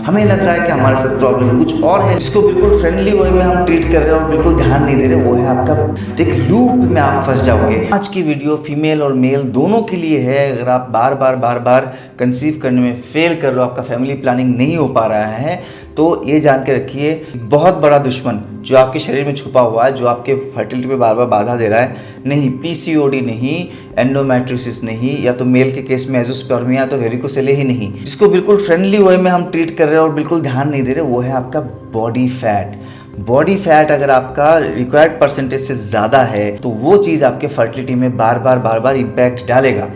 हमें लग रहा है कि हमारे साथ प्रॉब्लम कुछ और है, जिसको बिल्कुल फ्रेंडली वे में हम ट्रीट कर रहे हैं और बिल्कुल ध्यान नहीं दे रहे, वो है आपका एक लूप में आप फंस जाओगे। आज की वीडियो फीमेल और मेल दोनों के लिए है। अगर आप बार बार कंसीव करने में फेल कर रहे हो, आपका फैमिली प्लानिंग नहीं हो पा रहा है, तो ये जान के रखिए, बहुत बड़ा दुश्मन जो आपके शरीर में छुपा हुआ है, जो आपके फर्टिलिटी पे बार बार बाधा दे रहा है, नहीं पीसीओडी नहीं, एंडोमेट्रियोसिस नहीं, या तो मेल के केस में एजोस्पर्मिया या तो वेरिकोसेले ही नहीं, जिसको बिल्कुल फ्रेंडली वे में हम ट्रीट कर रहे हैं और बिल्कुल ध्यान नहीं दे रहे, वो है आपका बॉडी फैट। बॉडी फैट अगर आपका रिक्वायर्ड परसेंटेज से ज़्यादा है तो वो चीज़ आपके फर्टिलिटी में बार बार इम्पैक्ट डालेगा।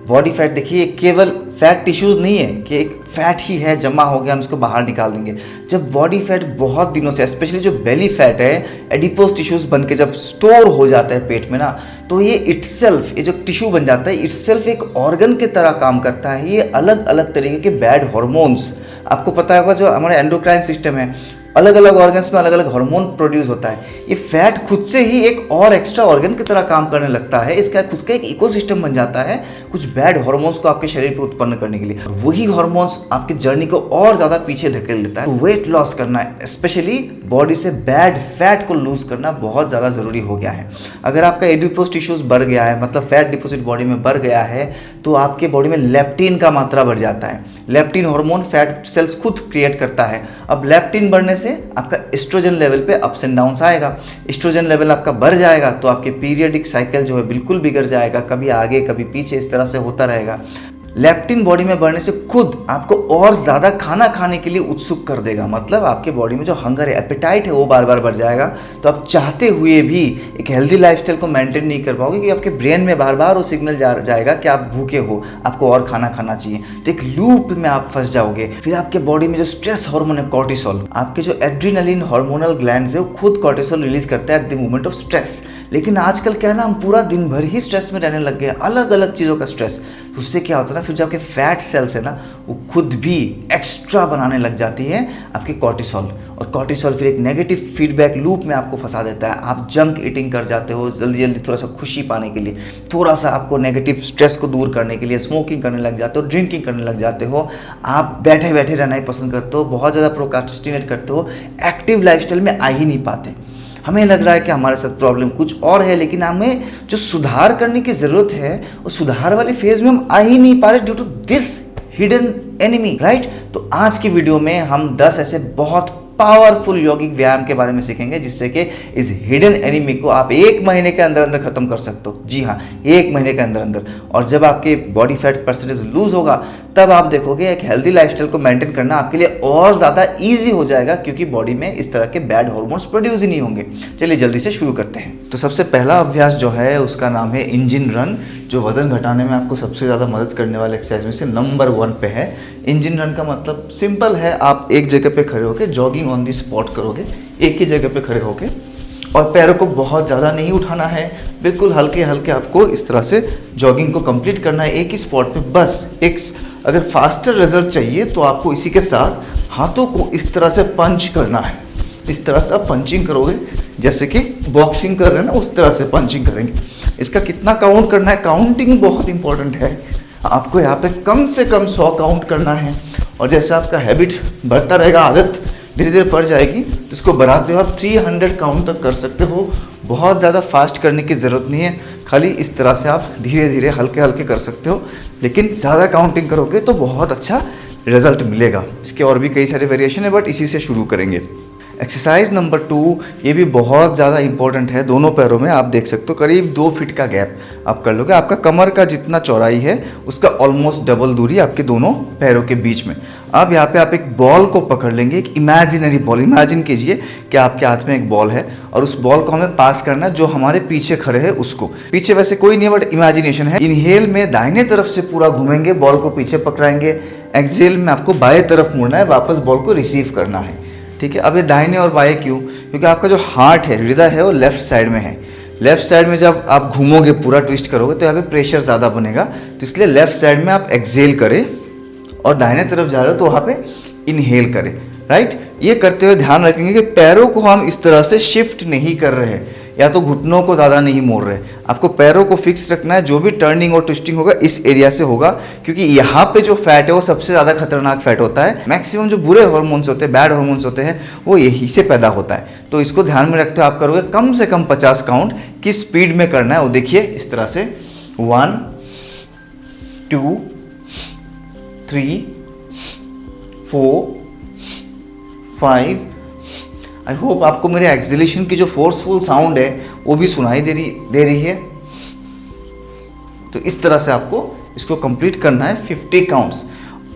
बॉडी फैट देखिए, केवल फैट टिश्यूज़ नहीं है कि एक फैट ही है जमा हो गया हम इसको बाहर निकाल देंगे। जब बॉडी फैट बहुत दिनों से, स्पेशली जो बेली फैट है, एडिपोज टिश्यूज़ बन के जब स्टोर हो जाता है पेट में ना, तो ये इटसेल्फ, ये जो टिश्यू बन जाता है, इटसेल्फ एक ऑर्गन की तरह काम करता है। ये अलग अलग तरीके के बैड हॉर्मोन्स, आपको पता होगा जो हमारे एंडोक्राइन सिस्टम है, अलग अलग ऑर्गन्स में अलग अलग हार्मोन प्रोड्यूस होता है। ये फैट खुद से ही एक और एक्स्ट्रा ऑर्गन की तरह काम करने लगता है। इसका खुद का एक इकोसिस्टम बन जाता है कुछ बैड हार्मोन्स को आपके शरीर पे उत्पन्न करने के लिए। वही हार्मोन्स आपकी जर्नी को और ज़्यादा पीछे धकेल देता है। वेट लॉस करना, स्पेशली बॉडी से बैड फैट को लूज करना बहुत ज़्यादा ज़रूरी हो गया है। अगर आपका एडिपोज टिश्यूज बढ़ गया है, मतलब फैट डिपोजिट बॉडी में बढ़ गया है, तो आपके बॉडी में लेप्टिन का मात्रा बढ़ जाता है। लेप्टिन हार्मोन फैट सेल्स खुद क्रिएट करता है। अब लेप्टिन बढ़ने से आपका एस्ट्रोजन लेवल पे अप्स एंड डाउन्स आएगा। एस्ट्रोजन लेवल आपका बढ़ जाएगा तो आपके पीरियडिक साइकिल जो है बिल्कुल बिगड़ जाएगा, कभी आगे कभी पीछे, इस तरह से होता रहेगा। लेप्टिन बॉडी में बढ़ने से खुद आपको और ज़्यादा खाना खाने के लिए उत्सुक कर देगा, मतलब आपके बॉडी में जो हंगर है, एपेटाइट है, वो बार बार बढ़ जाएगा। तो आप चाहते हुए भी एक हेल्दी लाइफस्टाइल को मेंटेन नहीं कर पाओगे, कि आपके ब्रेन में बार बार वो सिग्नल जाएगा कि आप भूखे हो, आपको और खाना खाना चाहिए। तो एक लूप में आप फंस जाओगे। फिर आपके बॉडी में जो स्ट्रेस हार्मोन है कॉर्टिसोल, आपके जो एड्रीनलिन हार्मोनल ग्लैंड्स है, वो खुद कॉर्टिसोल रिलीज करता है at the moment of stress. लेकिन आजकल क्या है ना, हम पूरा दिन भर ही स्ट्रेस में रहने लग गए, अलग अलग चीज़ों का स्ट्रेस। उससे क्या होता है ना, फिर जो आपके फैट सेल्स है ना, वो खुद भी एक्स्ट्रा बनाने लग जाती है आपके कॉर्टिसोल, और कॉर्टिसोल फिर एक नेगेटिव फीडबैक लूप में आपको फंसा देता है। आप जंक ईटिंग कर जाते हो जल्दी जल्दी, थोड़ा सा खुशी पाने के लिए, थोड़ा सा आपको नेगेटिव स्ट्रेस को दूर करने के लिए स्मोकिंग करने लग जाते हो, ड्रिंकिंग करने लग जाते हो। आप बैठे बैठे रहना ही पसंद करते हो, बहुत ज़्यादा प्रोक्रास्टिनेट करते हो, एक्टिव लाइफस्टाइल में आ ही नहीं पाते। हमें लग रहा है कि हमारे साथ प्रॉब्लम कुछ और है, लेकिन हमें जो सुधार करने की ज़रूरत है, वो सुधार वाले फेज में हम आ ही नहीं पा रहे due to this hidden enemy, right. तो आज की वीडियो में हम 10 ऐसे बहुत पावरफुल यौगिक व्यायाम के बारे में सीखेंगे, जिससे कि इस हिडन एनिमी को आप 1 महीने के अंदर अंदर खत्म कर सकते हो। जी हाँ, 1 महीने के अंदर अंदर। और जब आपके बॉडी फैट परसेंटेज लूज होगा, तब आप देखोगे एक हेल्दी लाइफस्टाइल को मेंटेन करना आपके लिए और ज़्यादा इजी हो जाएगा, क्योंकि बॉडी में इस तरह के बैड हार्मोन्स प्रोड्यूस ही नहीं होंगे। चलिए जल्दी से शुरू करते हैं। तो सबसे पहला अभ्यास जो है उसका नाम है इंजन रन, जो वजन घटाने में आपको सबसे ज़्यादा मदद करने वाले एक्सरसाइज में से नंबर 1 पे है। इंजन रन का मतलब सिंपल है, आप एक जगह पे खड़े होकर जॉगिंग ऑन दी स्पॉट करोगे, एक ही जगह पे खड़े होके, और पैरों को बहुत ज़्यादा नहीं उठाना है, बिल्कुल हल्के हल्के आपको इस तरह से जॉगिंग को कंप्लीट करना है एक ही स्पॉट पे बस। एक अगर फास्टर रिजल्ट चाहिए तो आपको इसी के साथ हाथों को इस तरह से पंच करना है। इस तरह से आप पंचिंग करोगे, जैसे कि बॉक्सिंग कर रहे हैं ना, उस तरह से पंचिंग करेंगे। इसका कितना काउंट करना है, काउंटिंग बहुत इंपॉर्टेंट है। आपको यहाँ पे कम से कम 100 काउंट करना है, और जैसे आपका हैबिट बढ़ता रहेगा, आदत धीरे धीरे पड़ जाएगी, जिसको बढ़ाते हो आप 300 काउंट तक कर सकते हो। बहुत ज़्यादा फास्ट करने की ज़रूरत नहीं है, खाली इस तरह से आप धीरे धीरे हल्के हल्के कर सकते हो, लेकिन ज़्यादा काउंटिंग करोगे तो बहुत अच्छा रिजल्ट मिलेगा। इसके और भी कई सारे वेरिएशन है, बट इसी से शुरू करेंगे। एक्सरसाइज नंबर 2, ये भी बहुत ज़्यादा इंपॉर्टेंट है। दोनों पैरों में आप देख सकते हो करीब 2 फीट का गैप आप कर लोगे। आपका कमर का जितना चौड़ाई है उसका ऑलमोस्ट डबल दूरी आपके दोनों पैरों के बीच में। अब यहाँ पे आप एक बॉल को पकड़ लेंगे, एक इमेजिनरी बॉल। इमेजिन कीजिए कि आपके हाथ में एक बॉल है, और उस बॉल को हमें पास करना है जो हमारे पीछे खड़े हैं उसको। पीछे वैसे कोई नहीं है, बट इमेजिनेशन है। इनहेल में दाहिने तरफ से पूरा घूमेंगे, बॉल को पीछे पकड़ाएंगे। एक्सहेल में आपको बाएं तरफ मुड़ना है, वापस बॉल को रिसीव करना है, ठीक है। अब ये दाहिने और बाएं क्यों? क्योंकि आपका जो हार्ट है, हृदय है, वो लेफ्ट साइड में है। लेफ्ट साइड में जब आप घूमोगे, पूरा ट्विस्ट करोगे, तो यहाँ पे प्रेशर ज़्यादा बनेगा, तो इसलिए लेफ्ट साइड में आप एक्सहेल करें, और दाहिने तरफ जा रहे हो तो वहाँ पे इनहेल करें, राइट। ये करते हुए ध्यान रखेंगे कि पैरों को हम इस तरह से शिफ्ट नहीं कर रहे हैं। या तो घुटनों को ज़्यादा नहीं मोड़ रहे, आपको पैरों को फिक्स रखना है। जो भी टर्निंग और ट्विस्टिंग होगा इस एरिया से होगा, क्योंकि यहाँ पे जो फैट है वो सबसे ज़्यादा खतरनाक फैट होता है। मैक्सिमम जो बुरे हार्मोन्स होते हैं, बैड हार्मोन्स होते हैं, वो यही से पैदा होता है। तो इसको ध्यान में रखते हुए आप करोगे कम से कम 50 काउंट की स्पीड में करना है। वो देखिए इस तरह से 1 2 3 4 5। आई होप आपको मेरे एक्सलेशन की जो फोर्सफुल साउंड है वो भी सुनाई दे रही है। तो इस तरह से आपको इसको कंप्लीट करना है 50 काउंट्स।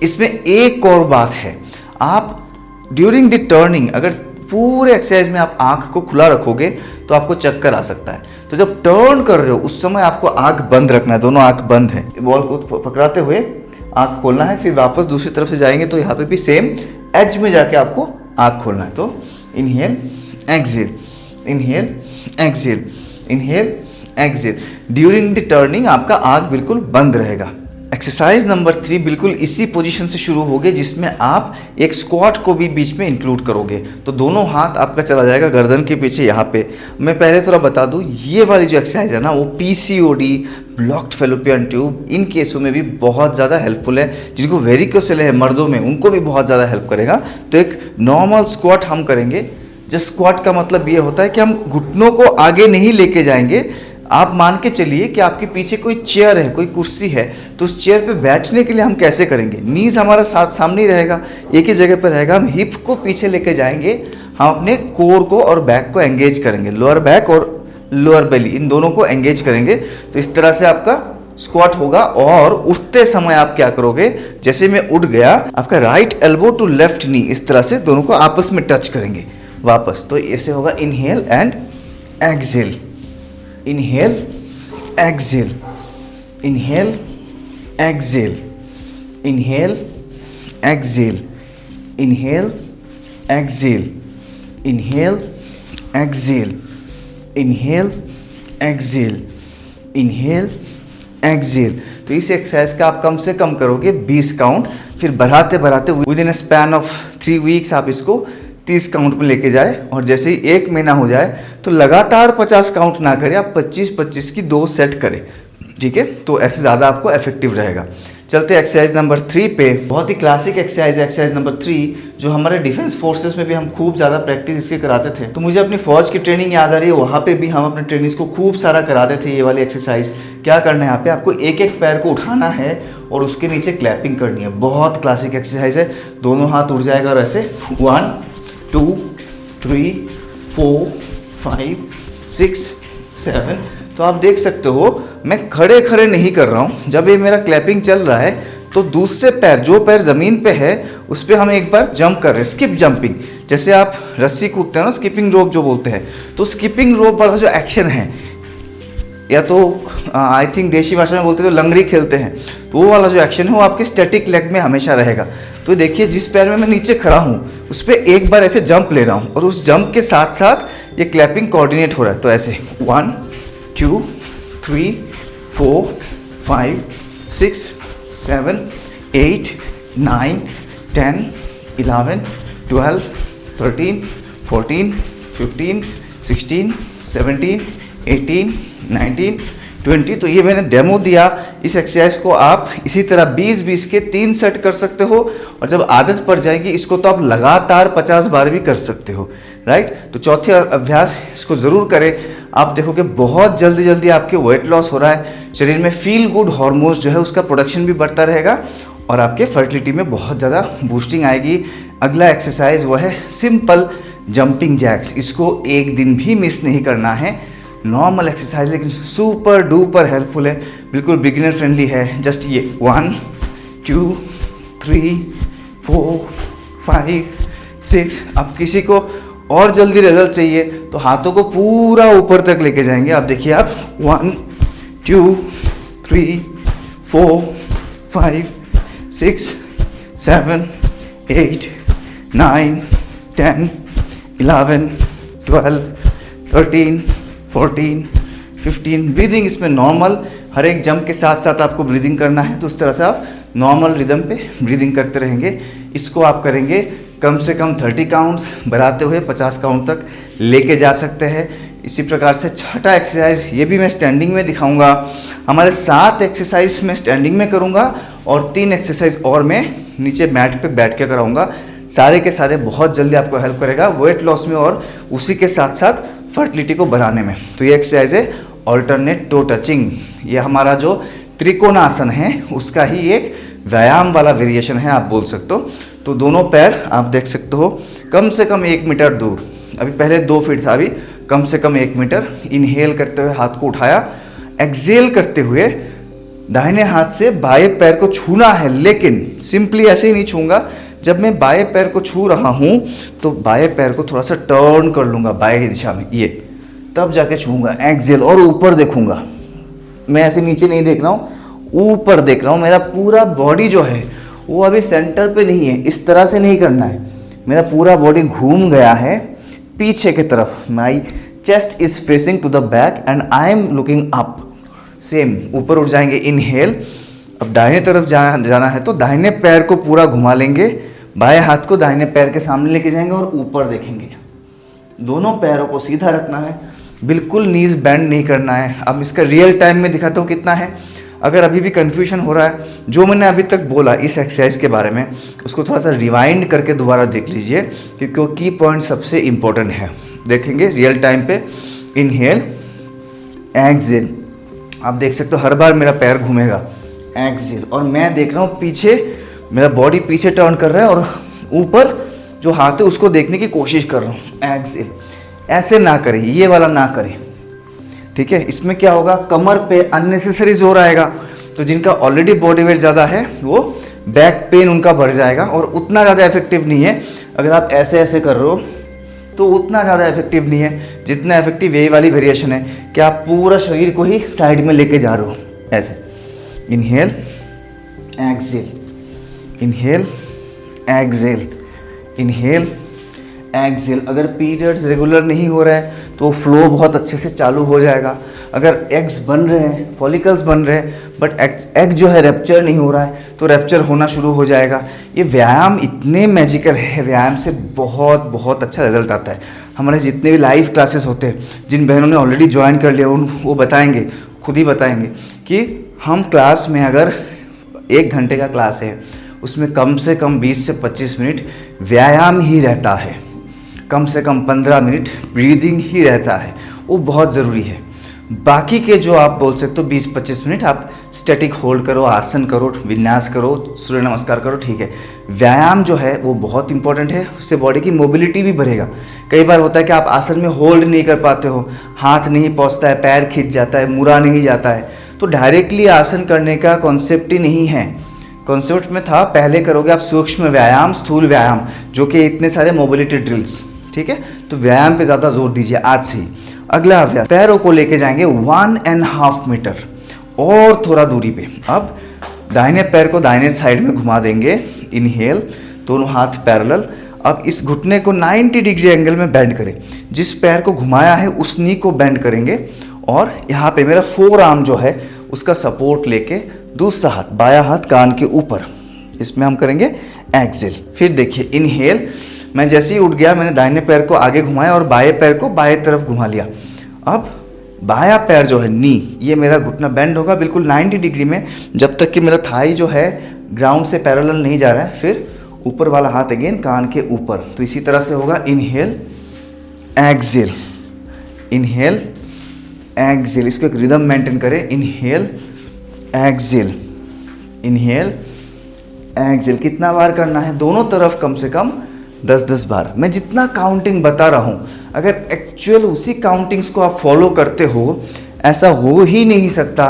इसमें एक और बात है, आप ड्यूरिंग द टर्निंग अगर पूरे एक्सरसाइज में आप आंख को खुला रखोगे तो आपको चक्कर आ सकता है। तो जब टर्न कर रहे हो उस समय आपको आंख बंद रखना है, दोनों आंख बंद है। बॉल को पकड़ाते हुए आंख खोलना है, फिर वापस दूसरी तरफ से जाएंगे तो यहाँ पे भी सेम एज में जाके आपको आंख खोलना है। तो inhale exhale, inhale exhale, inhale exhale. During the turning आपका आंख बिल्कुल बंद रहेगा। एक्सरसाइज नंबर 3 बिल्कुल इसी पोजीशन से शुरू होगी, जिसमें आप एक स्क्वाट को भी बीच में इंक्लूड करोगे। तो दोनों हाथ आपका चला जाएगा गर्दन के पीछे यहाँ पे। मैं पहले थोड़ा बता दूँ, ये वाली जो एक्सरसाइज है ना वो पीसीओडी, ब्लॉक्ड फैलोपियन ट्यूब, इन केसों में भी बहुत ज़्यादा हेल्पफुल है। जिनको वेरिकोसेल है मर्दों में, उनको भी बहुत ज़्यादा हेल्प करेगा। तो एक नॉर्मल स्क्वाट हम करेंगे। जो स्क्वाट का मतलब ये होता है कि हम घुटनों को आगे नहीं लेके जाएंगे। आप मान के चलिए कि आपके पीछे कोई चेयर है, कोई कुर्सी है, तो उस चेयर पे बैठने के लिए हम कैसे करेंगे? नीज हमारा साथ सामने ही रहेगा, एक ही जगह पर रहेगा। हम हिप को पीछे लेके जाएंगे, हम अपने कोर को और बैक को एंगेज करेंगे, लोअर बैक और लोअर बेली इन दोनों को एंगेज करेंगे। तो इस तरह से आपका स्क्वाट होगा। और उठते समय आप क्या करोगे, जैसे मैं उठ गया, आपका right elbow to left knee, इस तरह से दोनों को आपस में टच करेंगे वापस। तो ऐसे होगा inhale and exhale, inhale exhale, inhale exhale, inhale exhale, inhale exhale, inhale exhale, inhale exhale, inhale exhale. तो इस एक्सरसाइज का आप कम से कम करोगे 20 काउंट, फिर बढ़ाते बढ़ाते with in a span of 3 weeks आप इसको 30 काउंट में लेके जाए। और जैसे ही 1 महीना हो जाए तो लगातार 50 काउंट ना करें, आप 25-25 की 2 सेट करें, ठीक है? तो ऐसे ज़्यादा आपको इफेक्टिव रहेगा। चलते एक्सरसाइज नंबर 3 पे। बहुत ही क्लासिक एक्सरसाइज है एक्सरसाइज नंबर 3, जो हमारे डिफेंस फोर्सेस में भी हम खूब ज़्यादा प्रैक्टिस इसके कराते थे। तो मुझे अपनी फौज की ट्रेनिंग याद आ रही है, वहाँ पे भी हम अपने ट्रेनिंग्स को खूब सारा कराते थे ये वाली एक्सरसाइज। क्या करना है यहाँ पे, आपको एक एक पैर को उठाना है और उसके नीचे क्लैपिंग करनी है। बहुत क्लासिक एक्सरसाइज है, दोनों हाथ उठ जाएगा और ऐसे 1 2 3 4 5 6 7। तो आप देख सकते हो मैं खड़े खड़े नहीं कर रहा हूँ। जब ये मेरा क्लैपिंग चल रहा है तो दूसरे पैर, जो पैर ज़मीन पे है उस पर हम एक बार जंप कर रहे हैं, स्किप जंपिंग। जैसे आप रस्सी कूदते हैं ना, स्किपिंग रोप जो बोलते हैं, तो स्किपिंग रोप वाला जो एक्शन है, या तो आई थिंक देशी भाषा में बोलते हैं तो लंगड़ी खेलते हैं, तो वो वाला जो एक्शन है वो आपके स्टैटिक लेग में हमेशा रहेगा। तो देखिए जिस पैर में मैं नीचे खड़ा हूँ उस पर एक बार ऐसे जंप ले रहा हूँ और उस जंप के साथ साथ ये क्लैपिंग कोऑर्डिनेट हो रहा है। तो ऐसे 1 2 3 4 5 6 7 8 9 10 11 12 13 14 15 16 17 18 19 20। तो ये मैंने डेमो दिया। इस एक्सरसाइज को आप इसी तरह 20-20 के 3 सेट कर सकते हो, और जब आदत पड़ जाएगी इसको तो आप लगातार 50 बार भी कर सकते हो, राइट? तो चौथे अभ्यास इसको ज़रूर करें। आप देखोगे बहुत जल्दी जल्दी आपके वेट लॉस हो रहा है, शरीर में फील गुड हार्मोन्स जो है उसका प्रोडक्शन भी बढ़ता रहेगा और आपके फर्टिलिटी में बहुत ज़्यादा बूस्टिंग आएगी। अगला एक्सरसाइज वो है सिंपल जंपिंग जैक्स। इसको एक दिन भी मिस नहीं करना है। नॉर्मल एक्सरसाइज लेकिन सुपर डुपर हेल्पफुल है, बिल्कुल बिगिनर फ्रेंडली है। जस्ट ये 1 2 3 4 5 6। अब किसी को और जल्दी रिजल्ट चाहिए तो हाथों को पूरा ऊपर तक लेके जाएंगे। आप देखिए, आप 1 2 3 4 5 6 7 8 9 10 11 12 13 14 15। ब्रीदिंग इसमें नॉर्मल, हर एक जंप के साथ साथ आपको ब्रीदिंग करना है। तो उस तरह से आप नॉर्मल रिदम पे ब्रीदिंग करते रहेंगे। इसको आप करेंगे कम से कम 30 काउंट्स, बढ़ाते हुए 50 काउंट तक लेके जा सकते हैं। इसी प्रकार से छठा एक्सरसाइज, ये भी मैं स्टैंडिंग में दिखाऊंगा। हमारे 7 एक्सरसाइज मैं स्टैंडिंग में करूंगा और 3 एक्सरसाइज और मैं नीचे मैट पे बैठ के कराऊंगा। सारे के सारे बहुत जल्दी आपको हेल्प करेगा वेट लॉस में और उसी के साथ साथ फर्टिलिटी को बढ़ाने में। तो ये एक्सरसाइज है ऑल्टरनेट टो टचिंग। ये हमारा जो त्रिकोणासन है उसका ही एक व्यायाम वाला वेरिएशन है, आप बोल सकते हो। तो दोनों पैर आप देख सकते हो कम से कम 1 मीटर दूर, अभी पहले 2 फीट था, अभी कम से कम 1 मीटर। इनहेल करते हुए हाथ को उठाया, एक्सेल करते हुए दाहिने हाथ से बाएं पैर को छूना है, लेकिन सिंपली ऐसे ही नहीं छूंगा। जब मैं बाएं पैर को छू रहा हूं तो बाएं पैर को थोड़ा सा टर्न कर लूंगा बाएं की दिशा में, ये तब जाके छूंगा। एक्सेल और ऊपर देखूंगा, मैं ऐसे नीचे नहीं देख रहा हूँ, ऊपर देख रहा हूँ। मेरा पूरा बॉडी जो है वो अभी सेंटर पे नहीं है, इस तरह से नहीं करना है। मेरा पूरा बॉडी घूम गया है पीछे की तरफ। My chest is facing to the back and I am looking up. Same ऊपर उठ जाएंगे, इनहेल। अब दाहिने तरफ जाना है तो दाहिने पैर को पूरा घुमा लेंगे, बाएं हाथ को दाहिने पैर के सामने लेके जाएंगे और ऊपर देखेंगे। दोनों पैरों को सीधा रखना है, बिल्कुल नीज बेंड नहीं करना है। अब इसका रियल टाइम में दिखाता हूँ कितना है। अगर अभी भी कंफ्यूजन हो रहा है जो मैंने अभी तक बोला इस एक्सरसाइज के बारे में, उसको थोड़ा सा रिवाइंड करके दोबारा देख लीजिए, क्योंकि की पॉइंट सबसे इंपॉर्टेंट है। देखेंगे रियल टाइम पे, इनहेल एक्सेल। आप देख सकते हो हर बार मेरा पैर घूमेगा, एक्सेल, और मैं देख रहा हूँ पीछे, मेरा बॉडी पीछे टर्न कर रहा है और ऊपर जो हाथ है उसको देखने की कोशिश कर रहा हूँ, एक्सेल। ऐसे ना करें, ये वाला ना करें, ठीक है। इसमें क्या होगा, कमर पे अननेसेसरी जोर आएगा, तो जिनका ऑलरेडी बॉडी वेट ज़्यादा है वो बैक पेन उनका बढ़ जाएगा और उतना ज़्यादा इफेक्टिव नहीं है। अगर आप ऐसे ऐसे कर रहे हो तो उतना ज़्यादा इफेक्टिव नहीं है जितना इफेक्टिव यही वाली वेरिएशन है कि आप पूरा शरीर को ही साइड में लेके जा रहे हो, ऐसे। Inhale exhale, inhale exhale, inhale exhale. अगर पीरियड्स रेगुलर नहीं हो रहा है तो फ्लो बहुत अच्छे से चालू हो जाएगा। अगर एग्स बन रहे हैं, फॉलिकल्स बन रहे हैं, बट एग जो है रैप्चर नहीं हो रहा है तो रैप्चर होना शुरू हो जाएगा। ये व्यायाम इतने मैजिकल है, व्यायाम से बहुत बहुत अच्छा रिजल्ट आता है। हमारे जितने भी लाइव क्लासेस होते हैं, जिन बहनों ने ऑलरेडी ज्वाइन कर लिया वो बताएंगे, खुद ही बताएंगे कि हम क्लास में अगर 1 घंटे का क्लास है उसमें कम से कम 20 से 25 मिनट व्यायाम ही रहता है, कम से कम 15 मिनट ब्रीदिंग ही रहता है, वो बहुत ज़रूरी है। बाकी के जो आप बोल सकते हो 20-25 मिनट आप स्टैटिक होल्ड करो, आसन करो, विन्यास करो, सूर्य नमस्कार करो, ठीक है। व्यायाम जो है वो बहुत इंपॉर्टेंट है, उससे बॉडी की मोबिलिटी भी बढ़ेगा। कई बार होता है कि आप आसन में होल्ड नहीं कर पाते हो, हाथ नहीं पहुँचता है, पैर खिंच जाता है, मुड़ा नहीं जाता है, तो डायरेक्टली आसन करने का कॉन्सेप्ट ही नहीं है। कॉन्सेप्ट में था पहले करोगे आप सूक्ष्म व्यायाम, स्थूल व्यायाम, जो कि इतने सारे मोबिलिटी ड्रिल्स, ठीक है। तो व्यायाम पे ज़्यादा जोर दीजिए आज से ही। अगला अभ्यास, पैरों को लेके जाएंगे 1.5 मीटर और थोड़ा दूरी पे। अब दाहिने पैर को दाहिने साइड में घुमा देंगे, इनहेल, दोनों हाथ पैरेलल। अब इस घुटने को 90 डिग्री एंगल में बेंड करें, जिस पैर को घुमाया है उस नी को बेंड करेंगे और यहाँ पे मेरा फोर आर्म जो है उसका सपोर्ट लेके दूसरा हाथ, बायां हाथ कान के ऊपर, इसमें हम करेंगे एक्सेल। फिर देखिए इनहेल, मैं जैसे ही उठ गया मैंने दाहिने पैर को आगे घुमाया और बाएं पैर को बाएं तरफ घुमा लिया। अब बायां पैर जो है नी, ये मेरा घुटना बेंड होगा बिल्कुल 90 डिग्री में, जब तक कि मेरा थाई जो है ग्राउंड से पैरेलल नहीं जा रहा है। फिर ऊपर वाला हाथ अगेन कान के ऊपर, तो इसी तरह से होगा इनहेल एक्सेल, इनहेल एक्सेल। इसको एक रिदम मेंटेन करें, इनहेल एक्सेल, इनहेल एक्सेल। कितना बार करना है, दोनों तरफ कम से कम 10-10 बार। मैं जितना काउंटिंग बता रहा हूँ, अगर एक्चुअल उसी काउंटिंग्स को आप फॉलो करते हो, ऐसा हो ही नहीं सकता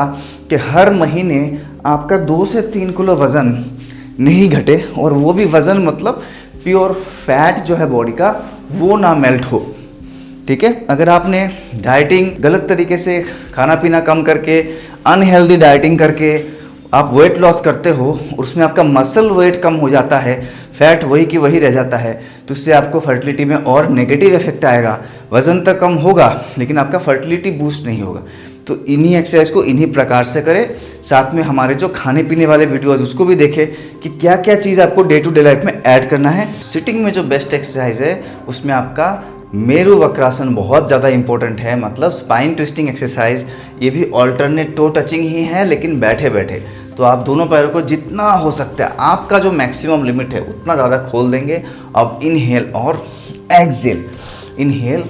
कि हर महीने आपका 2 से 3 किलो वज़न नहीं घटे, और वो भी वज़न मतलब प्योर फैट जो है बॉडी का वो ना मेल्ट हो, ठीक है। अगर आपने डाइटिंग गलत तरीके से, खाना पीना कम करके, अनहेल्दी डाइटिंग करके आप वेट लॉस करते हो और उसमें आपका मसल वेट कम हो जाता है, फैट वही की वही रह जाता है, तो इससे आपको फर्टिलिटी में और नेगेटिव इफेक्ट आएगा। वज़न तो कम होगा लेकिन आपका फर्टिलिटी बूस्ट नहीं होगा। तो इन्हीं एक्सरसाइज को इन्हीं प्रकार से करें। साथ में हमारे जो खाने पीने वाले वीडियोज़ उसको भी देखें कि क्या क्या चीज़ आपको डे टू डे लाइफ में ऐड करना है। सिटिंग में जो बेस्ट एक्सरसाइज है उसमें आपका मेरु वक्रासन बहुत ज़्यादा इंपॉर्टेंट है, मतलब स्पाइन ट्विस्टिंग एक्सरसाइज। ये भी ऑल्टरनेट टो टचिंग ही है, लेकिन बैठे बैठे। तो आप दोनों पैरों को जितना हो सकता है, आपका जो मैक्सिमम लिमिट है उतना ज़्यादा खोल देंगे। अब इनहेल और एक्सहेल, इनहेल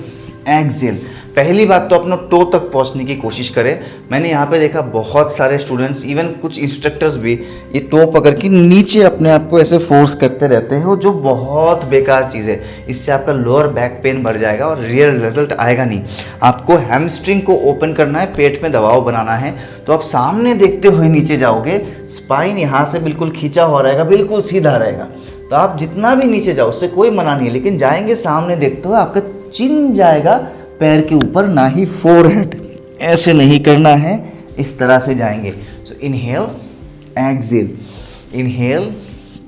एक्सहेल। पहली बात तो अपना टो तक पहुंचने की कोशिश करें। मैंने यहाँ पे देखा बहुत सारे स्टूडेंट्स, इवन कुछ इंस्ट्रक्टर्स भी ये टो पकड़ के नीचे अपने आप को ऐसे फोर्स करते रहते हैं, जो बहुत बेकार चीज़ है। इससे आपका लोअर बैक पेन बढ़ जाएगा और रियल रिजल्ट आएगा नहीं। आपको हैमस्ट्रिंग को ओपन करना है, पेट में दबाव बनाना है। तो आप सामने देखते हुए नीचे जाओगे, स्पाइन यहाँ से बिल्कुल खींचा हुआ रहेगा, बिल्कुल सीधा रहेगा। तो आप जितना भी नीचे जाओ, उससे कोई मना नहीं है, लेकिन जाएंगे सामने देखते हुए। आपका चिन जाएगा पैर के ऊपर, ना ही फोरहेड। ऐसे नहीं करना है, इस तरह से जाएंगे। सो इनहेल एक्सहेल, इनहेल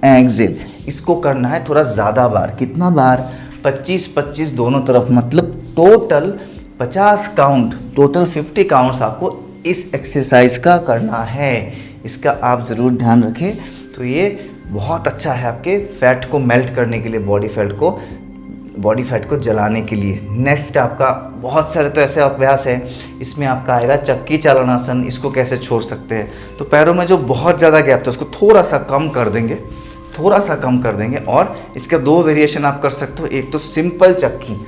एक्सहेल। इसको करना है थोड़ा ज़्यादा बार। कितना बार? 25-25 दोनों तरफ, मतलब टोटल 50 काउंट, टोटल 50 काउंट्स आपको इस एक्सरसाइज का करना है। इसका आप ज़रूर ध्यान रखें। तो ये बहुत अच्छा है आपके फैट को मेल्ट करने के लिए, बॉडी फैट को जलाने के लिए। नेक्स्ट आपका बहुत सारे तो ऐसे अभ्यास है, इसमें आपका आएगा चक्की चालनासन। इसको कैसे छोड़ सकते हैं? तो पैरों में जो बहुत ज़्यादा गैप था उसको थोड़ा सा कम कर देंगे, थोड़ा सा कम कर देंगे। और इसका 2 वेरिएशन आप कर सकते हो। एक तो सिंपल चक्की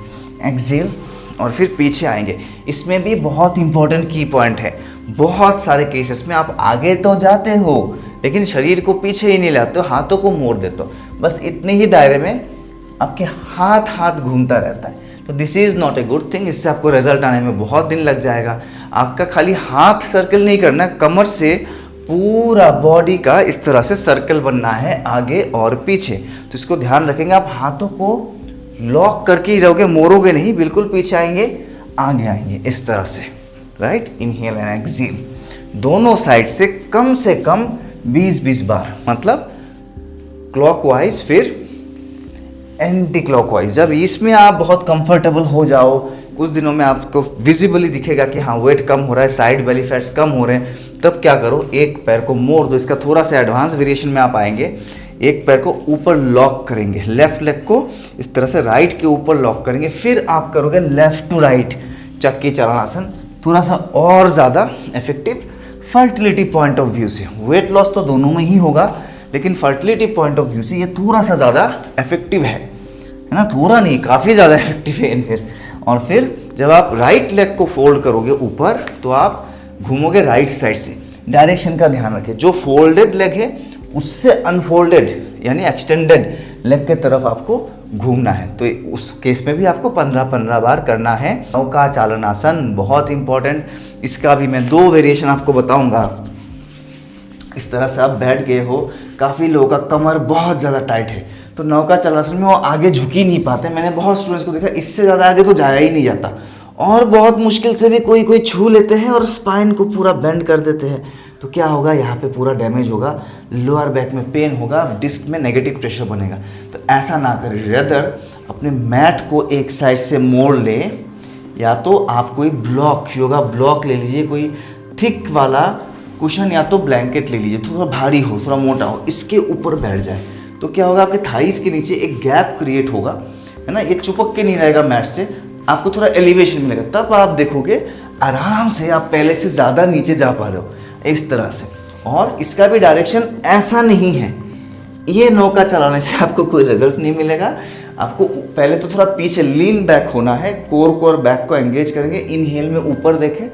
एक्सहेल और फिर पीछे आएंगे। इसमें भी बहुत इंपॉर्टेंट की पॉइंट है। बहुत सारे केसेस में आप आगे तो जाते हो, लेकिन शरीर को पीछे ही नहीं लाते हो, हाथों को मोड़ देते हो। बस इतने ही दायरे में आपके हाथ घूमता रहता है। तो this is not a good thing. इससे आपको रिजल्ट आने में बहुत दिन लग जाएगा। आपका खाली हाथ सर्कल नहीं करना है, कमर से पूरा बॉडी का इस तरह से सर्कल बनना है, आगे और पीछे। तो इसको ध्यान रखेंगे। आप हाथों को लॉक करके ही रहोगे, मोड़ोगे नहीं, बिल्कुल पीछे आएंगे, आगे आएंगे, इस तरह से। राइट, इनहेल एंड एक्सहेल दोनों साइड से कम 20-20 बार, मतलब क्लॉकवाइज फिर एंटी क्लॉकवाइज। जब इसमें आप बहुत कंफर्टेबल हो जाओ, कुछ दिनों में आपको विजिबली दिखेगा कि हाँ वेट कम हो रहा है, साइड बेली फैट्स कम हो रहे हैं, तब क्या करो, एक पैर को मोड़ दो। इसका थोड़ा सा एडवांस वेरिएशन में आप आएंगे। एक पैर को ऊपर लॉक करेंगे, लेफ्ट लेग को इस तरह से राइट के ऊपर लॉक करेंगे। फिर आप करोगे लेफ्ट टू राइट चक्की चालनासन, थोड़ा सा और ज़्यादा effective fertility point of view से। वेट लॉस तो दोनों में ही होगा, लेकिन फर्टिलिटी पॉइंट ऑफ व्यू से ये थोड़ा सा ज़्यादा इफेक्टिव है ना, थोड़ा नहीं, काफ़ी ज़्यादा इफेक्टिव है इनहेल। और फिर जब आप राइट लेग को फोल्ड करोगे ऊपर, तो आप घूमोगे राइट साइड से। डायरेक्शन का ध्यान रखें, जो फोल्डेड लेग है उससे अनफोल्डेड यानी एक्सटेंडेड लेग के तरफ आपको घूमना है। तो उस केस में भी आपको 15-15 बार करना है। नौका चालनासन बहुत इंपॉर्टेंट। इसका भी मैं 2 वेरिएशन आपको बताऊंगा। इस तरह से आप बैठ गए हो, काफ़ी लोगों का कमर बहुत ज़्यादा टाइट है, तो नौका चालनासन में वो आगे झुक ही नहीं पाते। मैंने बहुत स्टूडेंट्स को देखा, इससे ज़्यादा आगे तो जाया ही नहीं जाता, और बहुत मुश्किल से भी कोई छू लेते हैं और स्पाइन को पूरा बेंड कर देते हैं। तो क्या होगा, यहाँ पे पूरा डैमेज होगा, लोअर बैक में पेन होगा, डिस्क में नेगेटिव प्रेशर बनेगा। तो ऐसा ना करें, रेदर अपने मैट को एक साइड से मोड़ ले, या तो आप कोई ब्लॉक, योगा ब्लॉक ले लीजिए, कोई थिक वाला कुशन या तो ब्लैंकेट ले लीजिए, थोड़ा भारी हो, थोड़ा मोटा हो, इसके ऊपर बैठ जाए। तो क्या होगा, आपके थाइस के नीचे एक गैप क्रिएट होगा, है ना, ये चिपक के नहीं रहेगा मैट से, आपको थोड़ा एलिवेशन मिलेगा। तब आप देखोगे आराम से आप पहले से ज़्यादा नीचे जा पा रहे हो, इस तरह से। और इसका भी डायरेक्शन ऐसा नहीं है, ये नौका चलाने से आपको कोई रिजल्ट नहीं मिलेगा। आपको पहले तो थोड़ा पीछे लीन बैक होना है, कोर को और बैक को एंगेज करेंगे। इनहेल में ऊपर देखें,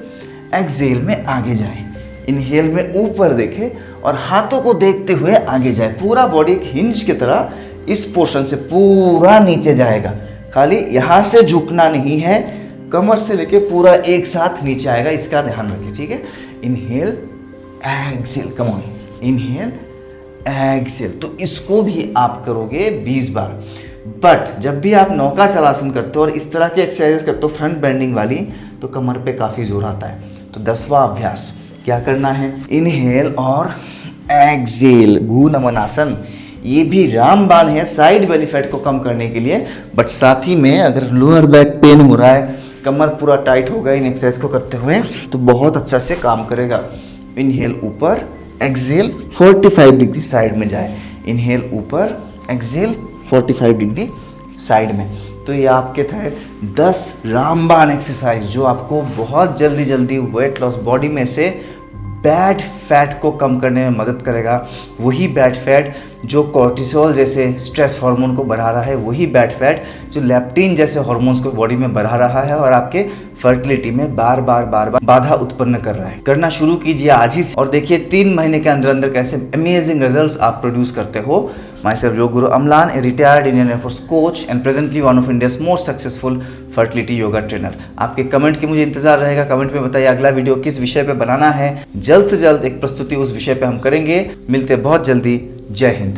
एक्सहेल में आगे जाए। इनहेल में ऊपर देखें और हाथों को देखते हुए आगे जाए। पूरा बॉडी एक हिंज की तरह इस पोर्शन से पूरा नीचे जाएगा, खाली यहाँ से झुकना नहीं है, कमर से लेके पूरा एक साथ नीचे आएगा, इसका ध्यान रखिए, ठीक है। Inhale exhale, come on, inhale exhale. तो इसको भी आप करोगे 20 बार। बट जब भी आप नौका चालासन करते हो और इस तरह की एक्सरसाइज करते हो फ्रंट बेंडिंग वाली, तो कमर पे काफ़ी जोर आता है। तो 10वां अभ्यास क्या करना है, इनहेल और एक्सहेल, भू नमन आसन। ये भी रामबाण है साइड बेली फैट को कम करने के लिए। बट साथ ही में अगर लोअर बैक पेन हो रहा है, कमर पूरा टाइट होगा इन एक्सरसाइज को करते हुए, तो बहुत अच्छा से काम करेगा। इनहेल ऊपर, एक्सहेल 45 डिग्री साइड में जाए। इनहेल ऊपर, एक्सहेल 45 डिग्री साइड में। तो ये आपके थे 10 रामबाण एक्सरसाइज जो आपको बहुत जल्दी जल्दी वेट लॉस, बॉडी में से बैड फैट को कम करने में मदद करेगा। वही बैड फैट जो कोर्टिसोल जैसे स्ट्रेस हार्मोन को बढ़ा रहा है, वही बैड फैट जो लेप्टिन जैसे हार्मोन्स को बॉडी में बढ़ा रहा है और आपके फर्टिलिटी में बार बार बाधा उत्पन्न कर रहा है। करना शुरू कीजिए आज ही और देखिए 3 महीने के अंदर अंदर कैसे अमेजिंग रिजल्ट्स आप प्रोड्यूस करते हो। Myself Yoga Guru Amlan, a retired Indian Air Force coach and presently one of India's most successful fertility yoga trainer। आपके कमेंट की मुझे इंतजार रहेगा। कमेंट में बताइए अगला वीडियो किस विषय पे बनाना है। जल्द से जल्द एक प्रस्तुति उस विषय पे हम करेंगे। मिलते बहुत जल्दी। जय हिंद।